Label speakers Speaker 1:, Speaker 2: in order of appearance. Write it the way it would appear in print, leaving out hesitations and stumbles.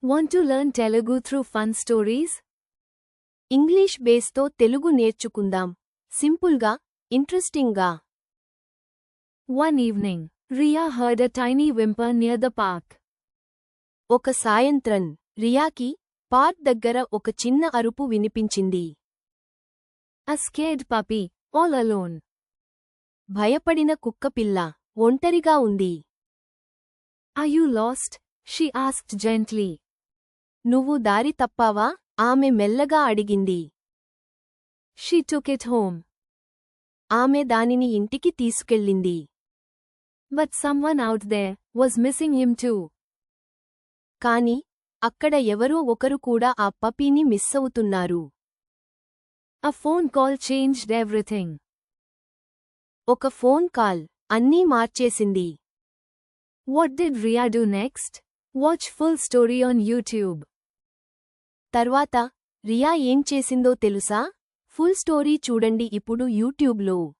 Speaker 1: Want to learn Telugu through fun stories?
Speaker 2: English బేస్తో తెలుగు నేర్చుకుందాం. సింపుల్గా, ఇంట్రెస్టింగ్గా.
Speaker 1: One evening, Riya heard a tiny whimper near the park.
Speaker 2: ఒక సాయంత్రం రియాకి పార్క్ దగ్గర ఒక చిన్న అరుపు వినిపించింది.
Speaker 1: A scared puppy, all alone.
Speaker 2: భయపడిన కుక్కపిల్ల ఒంటరిగా ఉంది.
Speaker 1: Are you lost? She asked gently.
Speaker 2: నువ్వు దారి తప్పావా? ఆమె మెల్లగా అడిగింది.
Speaker 1: She took it home.
Speaker 2: ఆమె దానిని ఇంటికి తీసుకెళ్ళింది.
Speaker 1: But someone out there was missing him too.
Speaker 2: కాని అక్కడ ఎవరో ఒకరు కూడా ఆ పప్పీని మిస్సవుతున్నారు.
Speaker 1: A phone call changed everything.
Speaker 2: ఒక ఫోన్ కాల్ అన్నీ మార్చేసింది.
Speaker 1: What did Riya do next? Watch full story on YouTube.
Speaker 2: తర్వాత రియా ఏం చేసిందో తెలుసా? ఫుల్ స్టోరీ చూడండి ఇప్పుడు యూట్యూబ్లో.